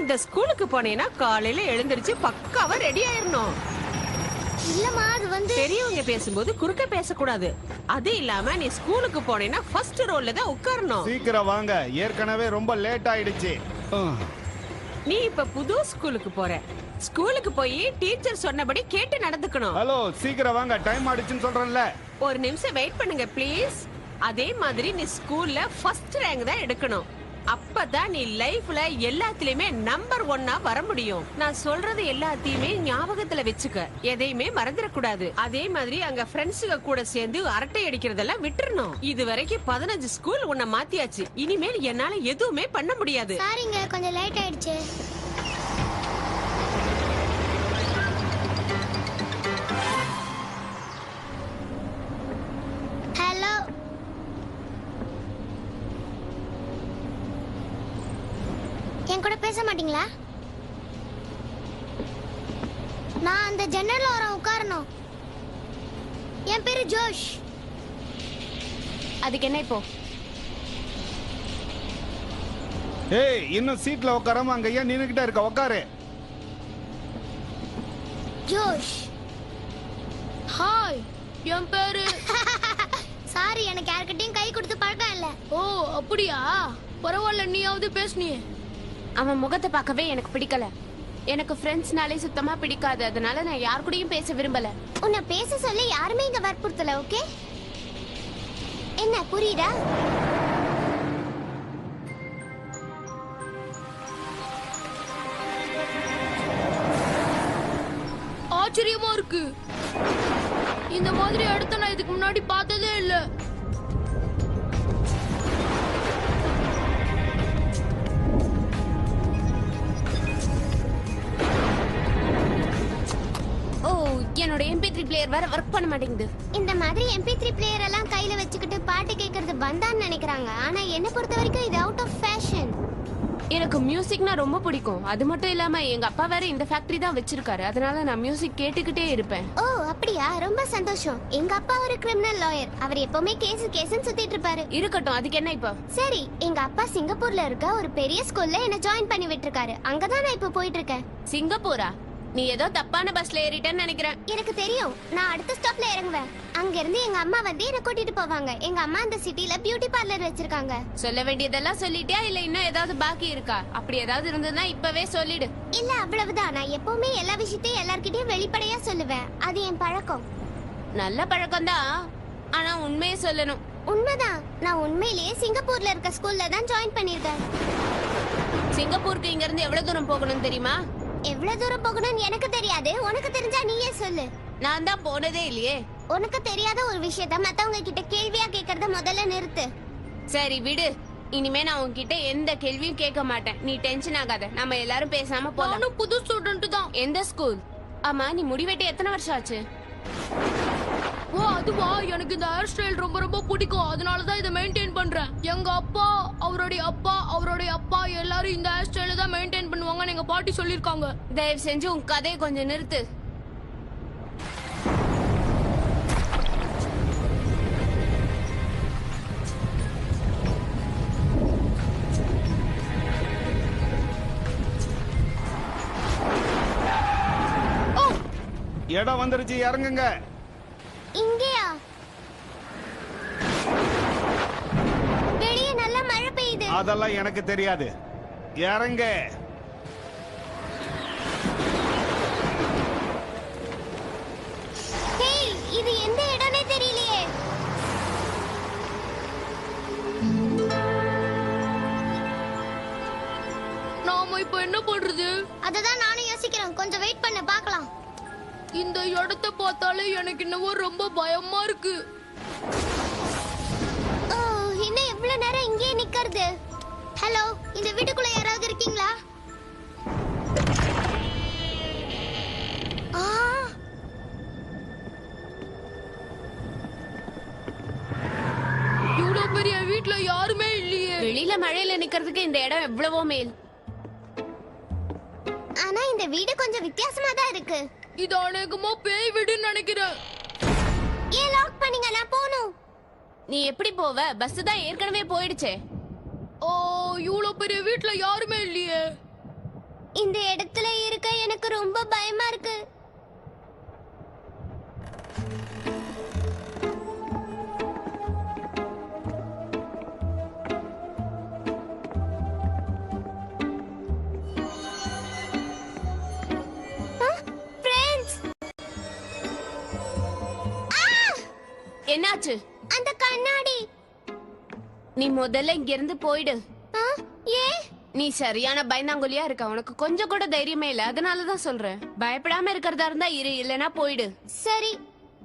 இந்த ஸ்கூலுக்கு போனேன்னா காலையில எழுந்திருச்சு பக்காவா ரெடி ஆயிரணும். இல்லம்மா அது வந்து பெரியவங்க பேசும்போது குறுக்க பேசக்கூடாது. அது இல்லாம நீ ஸ்கூலுக்கு போனேன்னா ஃபர்ஸ்ட் ரோல்ல தான் உட்காரணும். சீக்கிரம் வாங்க, ஏற்கனவே ரொம்ப லேட் ஆயிடுச்சு. நீ இப்ப புது ஸ்கூலுக்கு போற. ஸ்கூலுக்கு போய் டீச்சர் சொன்னபடி கேட்டு நடந்துக்கணும். ஹலோ, சீக்கிரம் வாங்க, டைம் ஆயிடுச்சுன்னு சொல்றேன்ல. ஒரு நிமிஷம் வெயிட் பண்ணுங்க ப்ளீஸ். அதே மாதிரி நீ ஸ்கூல்ல ஃபர்ஸ்ட் ரேங்க் தான் எடுக்கணும். அப்பதான் நீ லைஃப்ல எல்லாத்துலயுமே நம்பர் 1 வர முடியும். நான் சொல்றது எல்லாத்தையுமே ஞாபகத்துல வச்சுக்க, எதையுமே மறந்துடக்கூடாது. அதே மாதிரி அங்க ஃப்ரெண்ட்ஸுங்க கூட சேர்ந்து அரட்டை அடிக்கிறதெல்லாம் விட்டுறணும். இது வரைக்கும் 15 ஸ்கூல் உன்னை மாத்தியாச்சு. இனிமேல் என்னால எதுவுமே பண்ண முடியாது. சாரிங்க, கொஞ்சம் லேட் ஆயிடுச்சு. ஹலோ, என் கூட பேச மாட்டீங்களா? நான் அந்த ஜன்னல்ல வர உட்காரணும். என் பேரு ஜோஷ். அதுக்கு என்ன இப்போ? ஏய், இன்னும் சீட்ல உட்காராம அங்க ஏன் நின்னுகிட்டே இருக்க? உட்காரு. ஜோஷ். ஹாய், என் பேரு. சாரி, எனக்கு யார்கிட்டயும் கை கொடுத்து பழக்கம் இல்ல. ஓ அப்படியா? பரவாயில்ல, நீயாவது பேசுனியே. அவன் முகத்தை பார்க்கவே எனக்கு பிடிக்கல. எனக்கு ஃப்ரெண்ட்ஸ்னாலே சுத்தமா பிடிக்காது. அதனால நான் யார் கூடயும் பேச விரும்பல. உன்னை பேச சொல்லி யாருமே இங்க வற்புறுத்தல. ஓகே, என்ன புரியுதா? ஆச்சரியமா இருக்கு. இந்த மாதிரி இடத்த நான் இதுக்கு முன்னாடி பார்த்ததே இல்ல. என்னோட MP3 பிளேயர் வேற ஒர்க் பண்ண மாட்டேங்குது. இந்த மாதிரி MP3 பிளேயர் எல்லாம் கையில வச்சுக்கிட்டு பாட்டு கேக்குறது பந்தான்னு நினைக்கிறாங்க. ஆனா என்ன பொறுத்த வரைக்கும் இது அவுட் ஆஃப் ஃபேஷன். எனக்கு மியூசிக்னா ரொம்ப பிடிக்கும். அது மட்டும் இல்லாம எங்க அப்பா வேற இந்த ஃபேக்டரி தான் வச்சிருக்காரு. அதனால நான் மியூசிக் கேட்டுக்கிட்டே இருப்பேன். ஓ அப்படியா? ரொம்ப சந்தோஷம். எங்க அப்பா ஒரு கிரிமினல் லாயர். அவர் எப்பவுமே கேஸ்ன்னு சுத்திட்டு இருப்பாரு. இருக்கட்டும், அதுக்கு என்ன இப்போ? சரி, எங்க அப்பா சிங்கப்பூர்ல இருக்க ஒரு பெரிய ஸ்கூல்ல என்ன ஜாயின் பண்ணி விட்டுருக்காரு. அங்கதான் நான் இப்ப போயிட்டு இருக்கேன். சிங்கப்பூரா? நீ ஏதோ தப்பான பஸ்ல ஏறிட்டேன்னு நினைக்கிறேன். எனக்கு தெரியும். நான் அடுத்த ஸ்டாப்ல இறங்குவேன். அங்க இருந்து எங்க அம்மா வந்து என்ன கூட்டிட்டு போவாங்க. எங்க அம்மா அந்த சிட்டில பியூட்டி பார்லர் வச்சிருக்காங்க. சொல்ல வேண்டியதெல்லாம் சொல்லிட்டியா இல்ல இன்னும் ஏதாவது பாக்கி இருக்கா? அப்படி ஏதாவது இருந்ததுன்னா இப்பவே சொல்லிடு. இல்ல, அவ்வளவுதான். நான் எப்பவுமே எல்லா விஷயத்தையும் எல்லார்கிட்டயும் வெளிப்படையா சொல்லுவேன். அது என் பழக்கம். நல்ல பழக்கம் தான், ஆனா உண்மையை சொல்லணும். உண்மைதான். நான் உண்மையிலேயே சிங்கப்பூர்ல இருக்க ஸ்கூல்ல தான் ஜாயின் பண்ணிருக்கேன். சிங்கப்பூருக்கு இங்க இருந்து எவ்வளவு தூரம் போகணும் தெரியுமா? எவ்வளவு தூரம் போகணும்னு எனக்கு தெரியாது. உனக்கு தெரிஞ்சா நீயே சொல்லு. நான் தான் போனதே இல்லையே. உனக்கு தெரியாத ஒரு விஷயத்த மத்தவங்க கிட்ட கேள்வியா கேக்குறத முதல்ல நிறுத்து. சரி விடு. இனிமே நான் உன்கிட்ட எந்த கேள்வியும் கேட்க மாட்டேன். நீ டென்ஷன் ஆகாத. நம்ம எல்லாரும் பேசாம போலாம். நானும் புது ஸ்டூடண்ட் தான். எந்த ஸ்கூல்? ஆமா, நீ முடிவெட்டி எத்தனை வருஷம் ஆச்சு? ஓ அதுவா? எனக்கு இந்த ஹேர் ஸ்டைல் ரொம்ப ரொம்ப பிடிக்கும். அதனால தான் இதை மெயின்டைன் பண்றேன். எங்க அப்பா, அவருடைய அப்பா எல்லாரும் இந்த ஹேர் ஸ்டைல தான் மெயின்டைன் பண்ணுவாங்கன்னு எங்க பாட்டி சொல்லிருக்காங்க. தயவு செஞ்சு உன் கதையை கொஞ்சம் நிறுத்து. இடம் வந்துருச்சு, இறங்குங்க. இங்கயா? வெளியே நல்ல மழை பெய்யுது. அதெல்லாம் எனக்கு தெரியாது. இறங்க. ஹேய், இது எந்த இடம்னே தெரியலையே. நாம இப்ப என்ன பண்றது? அததான் நானும் யோசிக்கிறேன். கொஞ்சம் வெயிட் பண்ண பார்க்கலாம். இந்த இடத்தை பார்த்தாலே எனக்கு என்னவோ ரொம்ப பயமா இருக்கு. இன்னும் எவ்வளவு நேரம் இங்கே நிக்கிறது? ஹலோ, இந்த வீட்டுக்குள்ள யாராவது இருக்கீங்களா? இவ்வளவு பெரிய வீட்ல யாருமே இல்லையே. வெளியில மழையில நிக்கிறதுக்கு இந்த இடம் எவ்வளவோ மேல். ஆனா இந்த வீடு கொஞ்சம் வித்தியாசமா தான் இருக்கு. இது அநேகமா பேய் வீடுன்னு நினைக்கிறேன். ஏன் லாக் பண்ணீங்க? நான் போணும். நீ எப்படி போவ? பஸ் தான் ஏற்கனவே போயிடுச்சே. ஓ, இவ்வளவு பெரிய வீட்ல யாருமே இல்லையே. இந்த இடத்துல இருக்க எனக்கு ரொம்ப பயமா இருக்கு. என்னாச்சு? அந்த கண்ணாடி. நீ முதல்ல இங்க இருந்து போயிடு. ஏ நீ சரியான பயந்தாங்கொலியா இருக்க. உனக்கு கொஞ்சம் கூட தைரியமே இல்ல. அதனாலதான் சொல்றேன். பயப்படாம இருக்கிறதா இருந்தா இரு, இல்லனா போயிடு. சரி.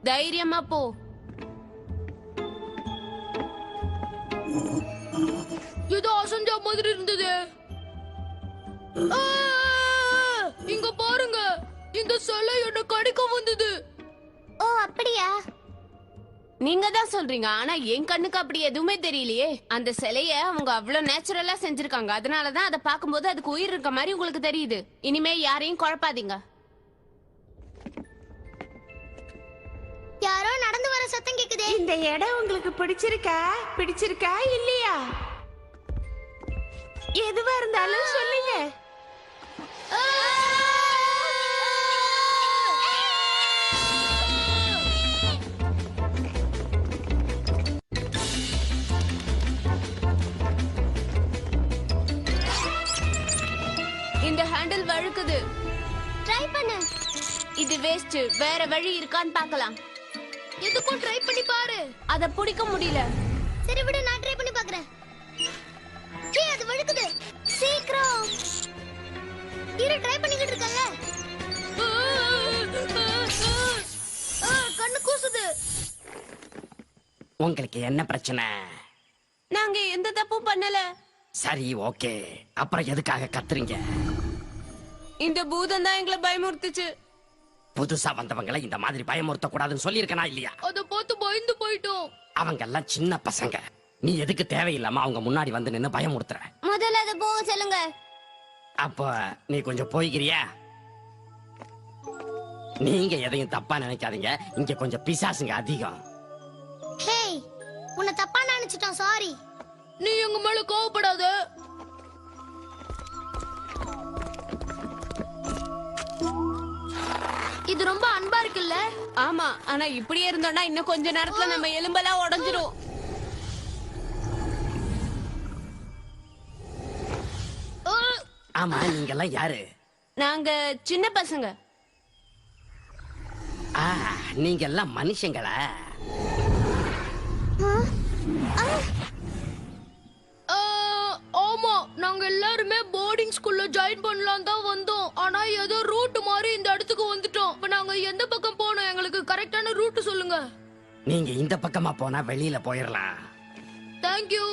தைரியமா போ. ஏதோ அசஞ்ச மாதிரி இருந்தது. இங்க பாருங்க, இந்த சிலை என்ன கடிக்க வந்தது. ஓ அப்படியா? நீங்க தான் சொல்றீங்க, ஆனா என் கண்ணுக்கு அப்படி எதுவுமே தெரியலையே. அந்த சிலைய அவங்க அவ்வளவு நேச்சுரலா செஞ்சிருக்காங்க. அதனாலதான் அதை பார்க்கும்போது அதுக்கு உயிர் இருக்க மாதிரி உங்களுக்கு தெரியுது. இனிமே யாரையும் குழப்பாதீங்க. யாரோ நடந்து வர சத்தம் கேக்குதே. இந்த இடம் உங்களுக்கு பிடிச்சிருக்கா இல்லையா? எதுவா இருந்தாலும் சொல்லுங்க. இந்த ஹேண்டில் வழுக்குது. ட்ரை பண்ணு. இது வேஸ்ட். வேற வழி இருக்கான்னு பார்க்கலாம். எதுக்கும் ட்ரை பண்ணி பாரு. அத பிடிக்க முடியல. சரி விடு, நான் ட்ரை பண்ணி பார்க்கறேன். அது வழுக்குது. சீக்கிரம் இரு, ட்ரை பண்ணிக்கிட்டு இருக்கல. கண்ணு கூசுது. உங்களுக்கு என்ன பிரச்சனை? நாங்க எந்த தப்பும் பண்ணல. சரி, ஓகே. அப்புறம் எதுக்காக கத்துறீங்க? இந்த பூதம் தான் எங்களை பயமுறுத்துச்சு. புதுசா வந்தவங்களை இந்த மாதிரி பயமுறுத்த கூடாதுன்னு சொல்லியிருக்கனா இல்லையா? அத பார்த்து பயந்து போயிட்டோம். அவங்க எல்லாம் சின்ன பசங்க. நீ எதுக்கு தேவையில்லாம அவங்க முன்னாடி வந்து நின்னு பயமுறுத்துற? முதல்ல அத போக சொல்லுங்க. அப்ப நீ கொஞ்சம் போய்கிறியா? நீங்க எதையும் தப்பா நினைக்காதீங்க. இங்க கொஞ்சம் பிசாசுங்க அதிகம். ஹேய், உன்னை தப்பா நினைச்சிட்டோம். சாரி. நீ எங்க மேல கோவப்படாத. இது ரொம்ப அன்பா இருக்குல்ல? ஆமா, ஆனா இப்படியே இருந்தோம்னா இன்னும் கொஞ்ச நேரத்துல நம்ம எலும்பெல்லாம் உடைஞ்சிரும். ஆமா, நீங்க எல்லாம் யாரு? நாங்க சின்ன பசங்க. நீங்க எல்லாம் மனுஷங்களா? ஆமா, நாங்க எல்லாருமே போர்டிங் ஸ்கூல்ல ஜாயின் பண்ணலாம் தான் வந்தோம். ஆனா ஏதோ ரூட் மாதிரி இந்த இடத்துக்கு வந்துட்டோம். இப்ப நாங்க எந்த பக்கம் போனோம்? எங்களுக்கு கரெக்டான ரூட் சொல்லுங்க. நீங்க இந்த பக்கமா போனா வெளியில போயிடலாம். தேங்க்யூ.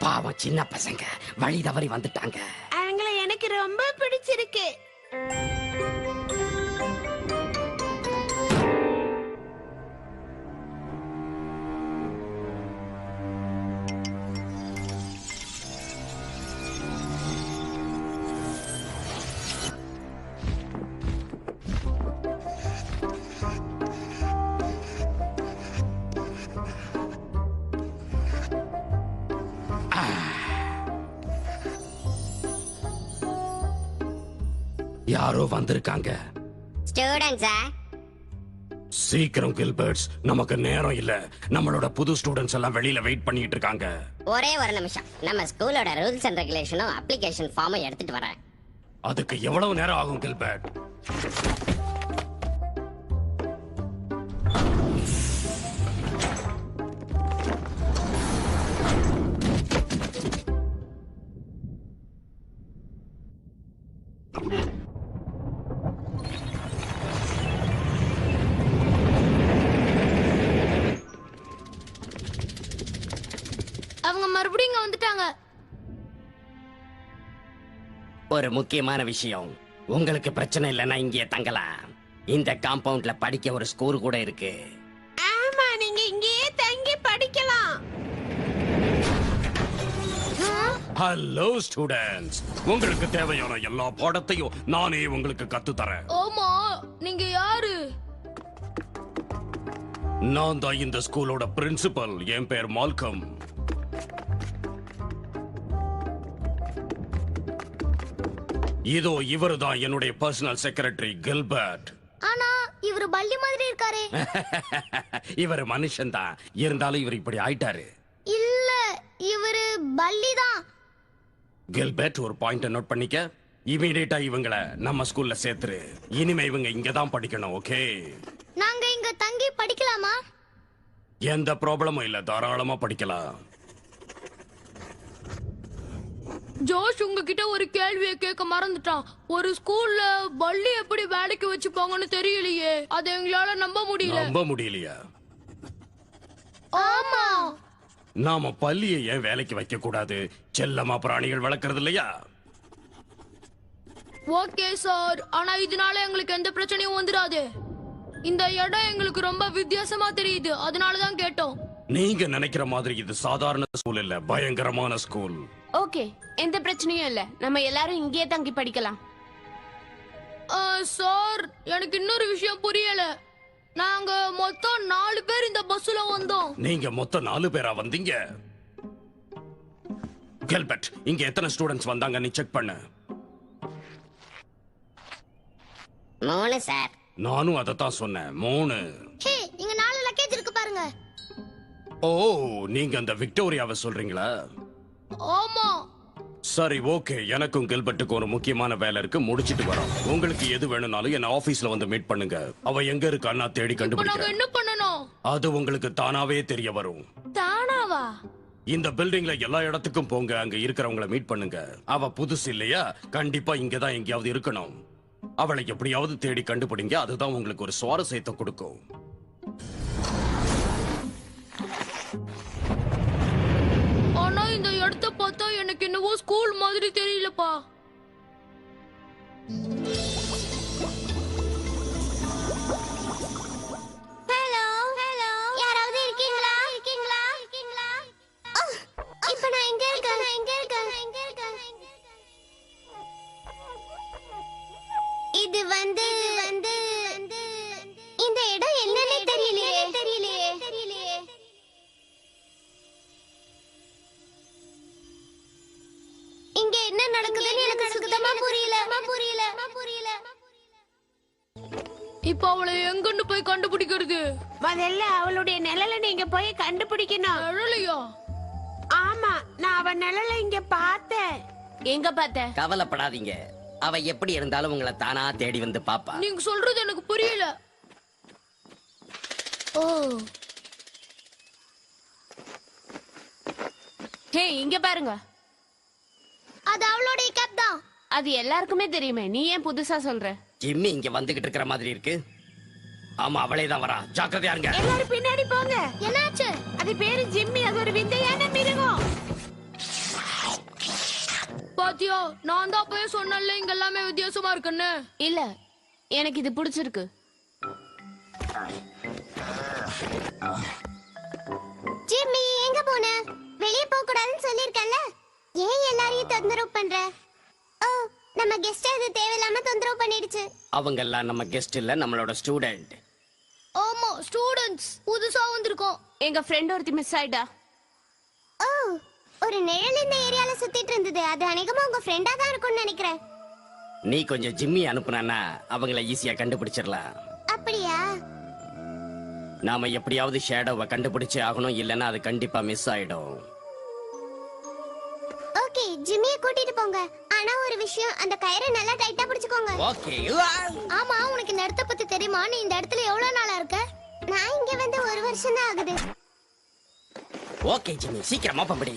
பாவம் சின்ன பசங்க வழி தவறி வந்துட்டாங்க. அவங்கள எனக்கு ரொம்ப பிடிச்சிருக்கு. யாரோ வந்திருக்காங்க. ஸ்டூடண்ட்ஸா? சீக்கிரம் கில்பர்ட்ஸ், நமக்கு நேரம் இல்ல. நம்மளோட புது ஸ்டூடண்ட்ஸ் எல்லாம் வெளியில வெயிட் பண்ணிட்டு இருக்காங்க. ஒரே ஒரு நிமிஷம், நம்ம ஸ்கூலோட ரூல்ஸ் அண்ட் ரெகுலேஷனும் அப்ளிகேஷன் ஃபார்மும் எடுத்துட்டு வரேன். அதுக்கு எவ்வளவு நேரம் ஆகும் கில்பர்ட்? அவங்க மறுபடியும் இங்க வந்துட்டாங்க. ஒரு முக்கியமான விஷயம், உங்களுக்கு பிரச்சனை இல்லைன்னா இங்கே தங்கலாம். இந்த காம்பவுண்ட்ல படிக்க ஒரு ஸ்கூல் கூட இருக்கு. ஆமா, நீங்க இங்கேயே தங்கி படிக்கலாம். ஹலோ ஸ்டூடண்ட்ஸ், உங்களுக்கு தேவையான எல்லா பாடத்தையும் நானே உங்களுக்கு கத்து தரேன். ஆமா, நீங்க யாரு? நான் தான் இந்த ஸ்கூலோட பிரின்சிபல். என் பேர் மால்கம். இதோ இவருதான் என்னுடைய பர்சனல் செக்ரட்டரி கில்பர்ட். ஆனா இவரு பள்ளி மாதிரி இருக்காரே. இவர் மனுஷன் தான், இருந்தாலும் இவர் இப்படி ஆயிட்டாரு. இல்ல, இவரு பள்ளி தான். கில்பர்ட், ஒரு பாயிண்ட் நோட் பண்ணிக்க. இமீடியட்டா இவங்கள நம்ம ஸ்கூல்ல சேர்த்துரு. இனிமே இவங்க இங்க தான் படிக்கணும். ஓகே? நாங்க இங்க தங்கி படிக்கலாமா? எந்த ப்ராப்ளமும் இல்ல, தாராளமா படிக்கலாம். ஜோஷ் உங்ககிட்ட ஒரு கேள்வியை கேட்க மறந்துட்டான். ஒரு ஸ்கூல்ல பள்ளி எப்படி வேலைக்கு வச்சுப்பாங்கன்னு தெரியலையே. அதை எங்களால நம்ப முடியல. நம்ப முடியலையா? ஆமா. நாம பள்ளியை ஏன் வேலைக்கு வைக்க கூடாது? செல்லமா பிராணிகள் வளர்க்கறது இல்லையா? ஓகே சார், ஆனா இதனால எங்களுக்கு எந்த பிரச்சனையும் வந்துடாது. இந்த இடம் எங்களுக்கு ரொம்ப வித்தியாசமா தெரியுது, அதனாலதான் கேட்டோம். நீங்க நினைக்கிற மாதிரி இது சாதாரண ஸ்கூல் இல்ல, பயங்கரமான ஸ்கூல். ஓகே, எந்த பிரச்சனையும் இல்ல. நம்ம எல்லாரும் இங்கேயே தங்கி படிக்கலாம். சார், எனக்கு இன்னொரு விஷயம் புரியல. நாங்க மொத்தம் 4 பேர் இந்த பஸ்ல வந்தோம். நீங்க மொத்தம் 4 பேரா வந்தீங்க? கில்பர்ட், இங்க எத்தனை ஸ்டூடெண்ட்ஸ் வந்தாங்க நீ செக் பண்ணு. 3 சார். நானும் அதத்தான் சொன்னேன், 3. ஹே, இங்க 4 லக்கேஜ் இருக்கு பாருங்க. ஓ, நீங்க அந்த விக்டோரியாவை சொல்றீங்களா? ஆமா. சரி, ஓகே. எனக்கும் கில்பர்ட்டுக்கும் ஒரு முக்கியமான வேலை இருக்கு, முடிச்சிட்டு வரோம். உங்களுக்கு எது வேணும்னாலும் என்ன ஆபீஸ்ல வந்து மீட் பண்ணுங்க. அவ எங்க இருக்கான்னு தேடி இப்ப நாங்க கண்டுபிடிக்கிறேன். என்ன பண்ணணும்? அது உங்களுக்கு தானாவே தெரிய வரும். தானாவா? இந்த பில்டிங்ல எல்லா இடத்துக்கும் போங்க, அங்க இருக்கிறவங்கள மீட் பண்ணுங்க. அவ புதுசு இல்லையா, கண்டிப்பா இங்கதான் எங்கேயாவது இருக்கணும். அவளை எப்படியாவது தேடி கண்டுபிடிங்க, அதுதான் உங்களுக்கு ஒரு சுவாரஸ்யத்தை கொடுக்கும். ஆனா இந்த இடத்த பார்த்தா எனக்கு என்னவோ ஸ்கூல் மாதிரி தெரியலப்பா. ஹலோ ஹலோ, யாராவது இருக்கீங்களா? இருக்கீங்களா? இருக்கீங்களா? இப்போ நான் எங்க இருக்கேன்? இது வந்து இந்த இடம் என்னன்னே தெரியலையே. இங்க என்ன நடக்குதுன்னு எனக்கு சுத்தமா புரியல. இப்ப அவளை எங்கன்னு போய் கண்டுபிடிக்கிறது? முதல்ல அவளுடைய நிழலை நீங்க போய் கண்டுபிடிக்கணும். அழலையா? ஆமா, நான் அவ நிழலை இங்க பார்த்தேன். எங்க பார்த்த? கவலைப்படாதீங்க, அவ எப்படி இருந்தாலும் உங்களை தானா தேடி வந்து பாப்பா. நீங்க சொல்றது எனக்கு புரியல. ஓ, ஹே, இங்க பாருங்க. அது அவளுடைய கேப் தான். அது எல்லாருக்குமே தெரியுமே, நீ ஏன் புதுசா சொல்ற? ஜிம்மி இங்க வந்துகிட்டு இருக்கிற மாதிரி இருக்கு. ஆமா, அவளே தான் வரா, ஜாக்கிரதையா இருங்க. எல்லாரும் பின்னாடி போங்க. என்னாச்சு? அது பேரு ஜிம்மி, அது ஒரு விந்தையான மிருகம். பாத்தியா, நான் தான் போய் சொன்னேன்ல இங்க எல்லாமே வித்தியாசமா இருக்குன்னு. இல்ல, எனக்கு இது பிடிச்சிருக்கு. ஜிம்மி, எங்க போன? வெளிய போக கூடாதுன்னு சொல்லிருக்கேன்ல. ஏன் எல்லாரையும் தொந்தரவு பண்ற? ஓ, நம்ம கெஸ்ட் அது தேவையில்லாம தொந்தரவு பண்ணிடுச்சு. அவங்க எல்லாம் நம்ம கெஸ்ட் இல்ல, நம்மளோட ஸ்டூடெண்ட். ஆமா, ஸ்டூடண்ட்ஸ் புதுசா வந்திருக்கோம். எங்க ஃப்ரெண்ட் ஒருத்தி மிஸ் ஆயிட்டா. ஓ, ஒரு நிழல் இந்த ஏரியால சுத்திட்டு இருந்தது. அது அநேகமா உங்க ஃப்ரெண்டா தான் இருக்கும்னு நினைக்கிறேன். நீ கொஞ்சம் ஜிம்மி அனுப்புனா அவங்கள ஈஸியா கண்டுபிடிச்சிடலாம். அப்படியா? நாம எப்படியாவது ஷேடோவை கண்டுபிடிச்சே ஆகணும், இல்லைன்னா அது கண்டிப்பா மிஸ் ஆயிடும். ஓகே, ஜிம்மியை கூட்டிட்டு போங்க. ஆனா ஒரு விஷயம், அந்த கயிறை நல்லா டைட்டா பிடிச்சுக்கோங்க. ஓகே. ஆமா, உனக்கு இந்த இடத்த பத்தி தெரியுமா? நீ இந்த இடத்துல எவ்வளவு நாளா இருக்க? நான் இங்க வந்து 1 வருஷம் தான் ஆகுது. ஓகே ஜிம்மி, சீக்கிரமா பம்படி.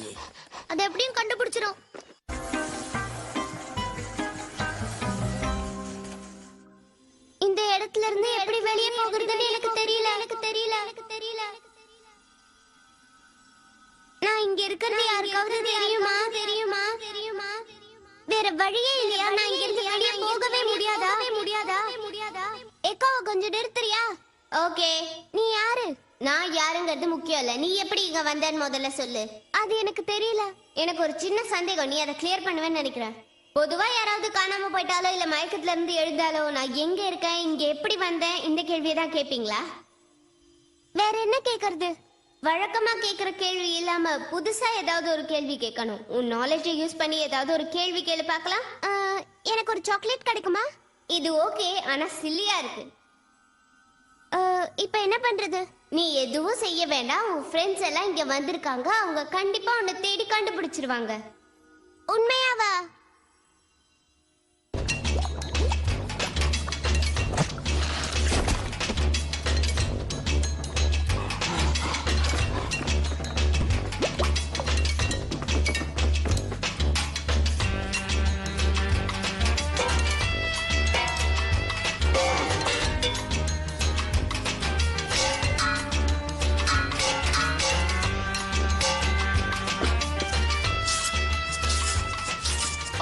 அது எப்படியும் கண்டுபிடிச்சிரும். இந்த இடத்துல இருந்து எப்படி வெளியே போகிறதுன்னு எனக்கு தெரியல. நான் இங்க இருக்கிறது யாருக்காவது தெரியுமா? வேற வழியே இல்லையா? நான் இங்க இருந்து வெளியே போகவே முடியாதா? ஏக்கோ, கொஞ்சம் நிறுத்துறியா? ஓகே, நீ யாரு? நான் யாருங்கிறது முக்கியம் இல்ல. நீ எப்படி இங்க வந்தேன்னு முதல்ல சொல்லு. அது எனக்கு தெரியல. எனக்கு ஒரு சின்ன சந்தேகம், நீ அதை கிளியர் பண்ணுவேன்னு நினைக்கிறேன். பொதுவா யாராவது காணாம போயிட்டாலோ இல்ல மயக்கத்துல இருந்து எழுந்தாலோ நான் எங்க இருக்கேன், இங்க எப்படி வந்தேன், இந்த கேள்வியை தான் கேட்பீங்களா? வேற என்ன கேக்குறது? வழக்கமா கேக்குற கேள்வி இல்லாம புதுசா ஏதாவது ஒரு கேள்வி கேட்கணும். உன் நாலேஜை யூஸ் பண்ணி ஏதாவது ஒரு கேள்வி கேளு பார்க்கலாம். எனக்கு ஒரு சாக்லேட் கிடைக்குமா? இது ஓகே, ஆனா சில்லியா இருக்கு. இப்போ என்ன பண்றது? நீ எதுவும் செய்ய வேண்டாம். உன் ஃப்ரெண்ட்ஸ் எல்லாம் இங்க வந்திருக்காங்க. அவங்க கண்டிப்பா உன்னை தேடி கண்டுபிடிச்சிருவாங்க. உண்மையாவா?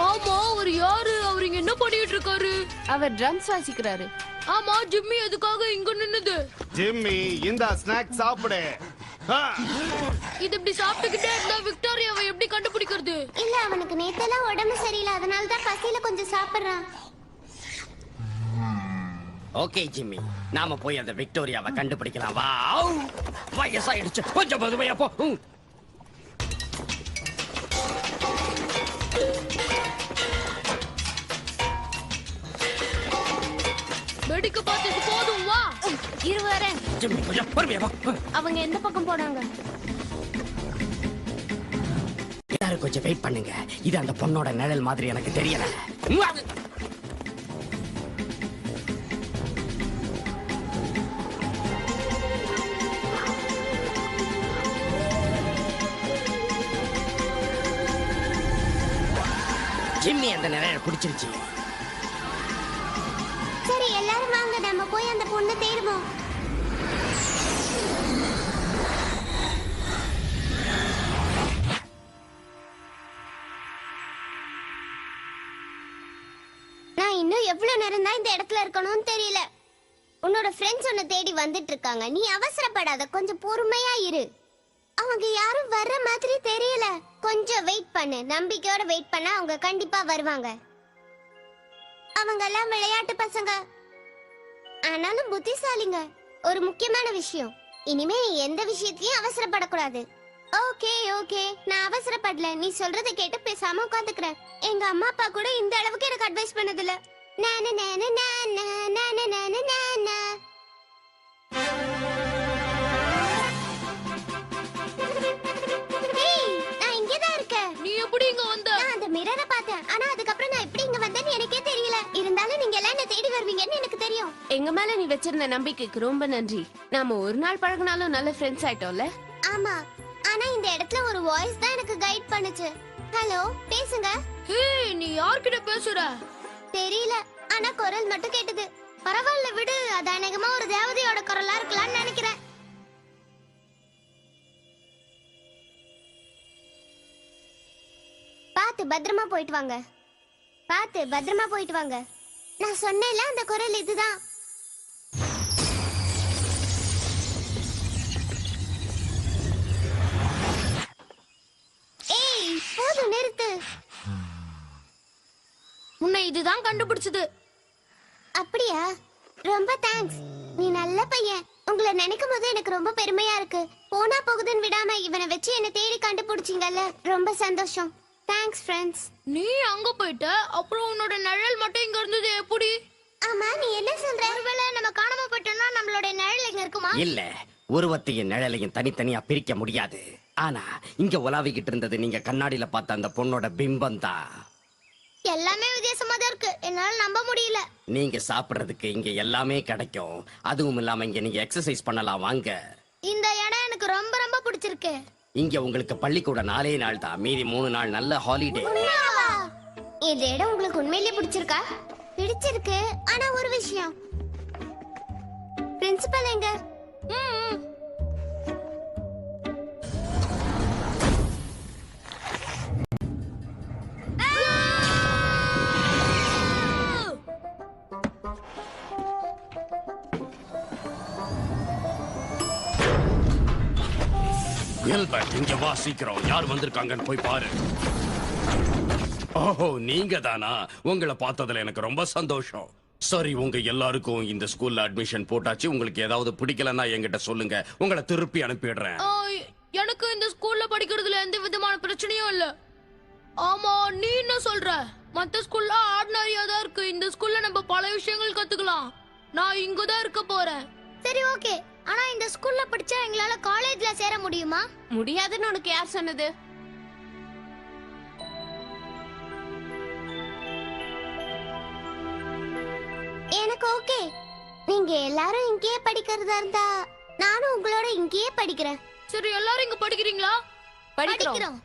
ஆமா, அவர் யாரு? அவர் இங்க என்ன பண்ணிட்டு இருக்காரு? அவர் ட்ரம்ஸ் வாசிக்கிறாரு. ஆமா, ஜிம்மி எதுக்காக இங்க நின்னுது? ஜிம்மி இந்த ஸ்நாக் சாப்பிடு. ஆ, இது இப்படி சாப்பிட்டுக்கிட்டே இருந்தா விக்டோரியாவை எப்படி கண்டுபிடிக்கிறது? இல்ல, அவனுக்கு நேத்தெல்லாம் உடம்பு சரியில்லை, அதனால தான் பசியில கொஞ்சம் சாப்பிடுறான். ஓகே ஜிம்மி, நாம போய் அந்த விக்டோரியாவை கண்டுபிடிக்கலாம். வா. வயசாயிடுச்சு, கொஞ்சம் பொதுமையா போ. வெடிக்க பார்த்தது போதும், வா. இரு வரேன். ஜிம்மி கொஞ்சம் பொறுமையா வா. அவங்க எந்த பக்கம் போனாங்க? எல்லாரும் கொஞ்சம் வெயிட் பண்ணுங்க. இது அந்த பொண்ணோட நிழல் மாதிரி எனக்கு தெரியல. ஜிம்மி அந்த நிழலை பிடிச்சிருச்சு. சரி, எல்லாரும் வாங்க, நம்ம போய் அந்த பொண்ணை தேடுவோம். நான் இன்னும் எவ்வளவு நேரம் தான் இந்த இடத்துல இருக்கணும்னு தெரியல. உன்னோட ஃப்ரெண்ட்ஸ் உன்னை தேடி வந்துட்டு இருக்காங்க. நீ அவசரப்படாத, கொஞ்சம் பொறுமையா இரு. அவங்க யாரும் வர்ற மாதிரி தெரியல. கொஞ்சம் வெயிட் பண்ணு. நம்பிக்கையோட வெயிட் பண்ணா அவங்க கண்டிப்பா வருவாங்க. அவங்க எல்லாம் விளையாட்டு பசங்க, ஆனாலும் புத்திசாலிங்க. ஒரு முக்கியமான விஷயம், இனிமே எந்த விஷயத்தையும் அவசரப்படக்கூடாது. ஓகே ஓகே, நான் அவசரப்படல. நீ சொல்றதை கேட்டு பேசாம உட்காந்துக்கிறேன். எங்க அம்மா அப்பா கூட இந்த அளவுக்கு எனக்கு அட்வைஸ் பண்ணதில்ல. நானு நானு நானு நானு நானு நானு. ஏய், நான் இங்கதான் இருக்கேன். நீ எப்படி இங்க வந்த? நான் அந்த மிரரை பார்த்தேன், ஆனா அதுக்கப்புறம் நான் எப்படி இங்க வந்தேன்னு எனக்கே தெரியல. இருந்தாலும் நீங்க எல்லாம் என்ன தேடி வருவீங்கன்னு எனக்கு தெரியும். எங்க மேல நீ வச்சிருந்த நம்பிக்கைக்கு ரொம்ப நன்றி. நாம ஒரு நாள் பழகினாலும் நல்ல ஃப்ரெண்ட்ஸ் ஆயிட்டோம்ல. ஆமா, ஆனா இந்த இடத்துல ஒரு வாய்ஸ் தான் எனக்கு கைட் பண்ணுச்சு. ஹலோ, பேசுங்க. ஹேய், நீ யார்கிட்ட பேசுற? தெரியல, ஆனா குரல் மட்டும் கேட்டது. பரவாயில்ல விடு, அது அநேகமா ஒரு தேவதையோட குரலா இருக்கலாம்னு நினைக்கிறேன். பார்த்து பத்திரமா போயிட்டு வாங்க. பார்த்து பத்திரமா போயிட்டு வாங்க. நான் சொன்னேன்ல, அந்த குரல் இதுதான். ஏய், போதும், நிறுத்து. உன்னை இதுதான் கண்டுபிடிச்சது. அப்படியா? ரொம்ப தேங்க்ஸ். நீ நல்ல பையன். உங்களை நினைக்கும் போது எனக்கு ரொம்ப பெருமையா இருக்கு. போனா போகுதுன்னு விடாம இவனை வச்சு என்ன தேடி கண்டுபிடிச்சீங்கல்ல, ரொம்ப சந்தோஷம். Thanks friends. நீ அங்க போயிட்ட, அப்புறம் உன்னோட நிழல் மட்டும் இங்க இருந்தது எப்படி? ஆமா, நீ என்ன சொல்ற? ஒருவேளை நம்ம காணாம போயிட்டோம்னா நம்மளோட நிழல் இங்க இருக்குமா? இல்ல, உருவத்தையும் நிழலையும் தனித்தனியா பிரிக்க முடியாது. ஆனா இங்க உலாவிக்கிட்டு இருந்தது நீங்க கண்ணாடியில பார்த்த அந்த பொண்ணோட பிம்பம் தான். எல்லாமே வித்தியாசமா தான் இருக்கு. என்னால நம்ப முடியல. நீங்க சாப்பிடுறதுக்கு இங்க எல்லாமே கிடைக்கும். அதுவும் இல்லாம இங்க நீங்க எக்ஸசைஸ் பண்ணலாம். வாங்க. இந்த இடம் எனக்கு ரொம்ப ரொம்ப பிடிச்சிருக்கு. இங்க உங்களுக்கு பள்ளிக்கூட 4 நாள் தான், மீதி 3 நாள் நல்ல ஹாலிடே. உண்மையாவா? இந்த இடம் உங்களுக்கு உண்மையிலேயே பிடிச்சிருக்கா? பிடிச்சிருக்கு, ஆனா ஒரு விஷயம். பிரின்சிபல் எங்க? எல்பர்ட், இங்க வா சீக்கிரம். யார் வந்திருக்காங்கன்னு போய் பாரு. ஓஹோ, நீங்க தானா? உங்களை பார்த்ததுல எனக்கு ரொம்ப சந்தோஷம். சரி, உங்க எல்லாருக்கும் இந்த ஸ்கூல்ல அட்மிஷன் போட்டாச்சு. உங்களுக்கு ஏதாவது பிடிக்கலன்னா என்கிட்ட சொல்லுங்க, உங்களை திருப்பி அனுப்பிடுறேன். எனக்கு இந்த ஸ்கூல்ல படிக்கிறதுல எந்த விதமான பிரச்சனையும் இல்ல. ஆமா, நீ என்ன சொல்ற? மத்த ஸ்கூல்ல ஆர்டினரியா தான் இருக்கு. இந்த ஸ்கூல்ல நம்ம பல விஷயங்கள் கத்துக்கலாம். நான் இங்க தான் இருக்க போறேன். சரி ஓகே. ஆனா இந்த ஸ்கூல்ல படிச்சா எங்களால காலேஜ்ல சேர முடியுமா? முடியாதுன்னு உனக்கு யார் சொன்னது? எனக்கு ஓகே. நீங்க எல்லாரும் இங்கேயே படிக்கிறதா இருந்தா நானும் உங்களோட இங்கேயே படிக்கிறேன். சரி, எல்லாரும் இங்க படிக்கிறீங்களா? படிக்கிறோம்.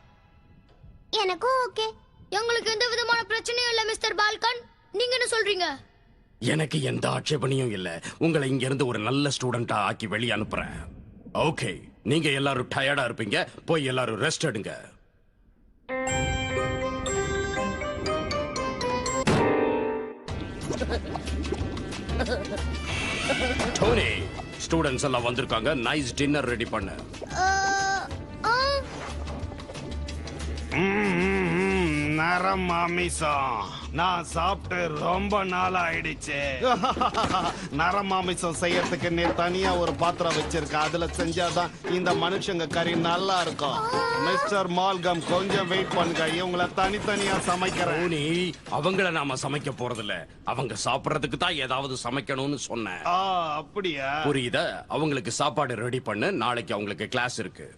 எனக்கும் ஓகே. எங்களுக்கு எந்த விதமான பிரச்சனையும் இல்ல மிஸ்டர் பால்கன். நீங்க என்ன சொல்றீங்க? எனக்கு எந்த ஆட்சேபனையும் இல்ல. உங்களை இங்க இருந்து ஒரு நல்ல ஸ்டூடெண்டா ஆக்கி வெளிய அனுப்புறேன். ஓகே, நீங்க எல்லாரும் டயர்டா இருப்பீங்க. போய் எல்லாரும் ரெஸ்ட் எடுங்க. டோனி, ஸ்டூடெண்ட்ஸ் எல்லாம் வந்திருக்காங்க. நைஸ் டின்னர் ரெடி பண்ணு. நரம் மாமிசம் நான் சாப்பிட்டு ரொம்ப நாள் ஆயிடுச்சு. நரம் மாமிசம் செய்யறதுக்கு நீ தனியா ஒரு பாத்திரம் வச்சிருக்க. அதுல செஞ்சாதான் இந்த மனுஷங்க கறி நல்லா இருக்கும். மிஸ்டர் மால்கம், கொஞ்சம் வெயிட் பண்ணுங்க. இவங்கள தனித்தனியா சமைக்கிறேன். டோனி, அவங்கள நாம சமைக்க போறதில்ல. அவங்க சாப்பிடறதுக்கு தான் ஏதாவது சமைக்கணும்னு சொன்னேன். அப்படியா? புரியுதா? அவங்களுக்கு சாப்பாடு ரெடி பண்ணு. நாளைக்கு அவங்களுக்கு கிளாஸ் இருக்கு.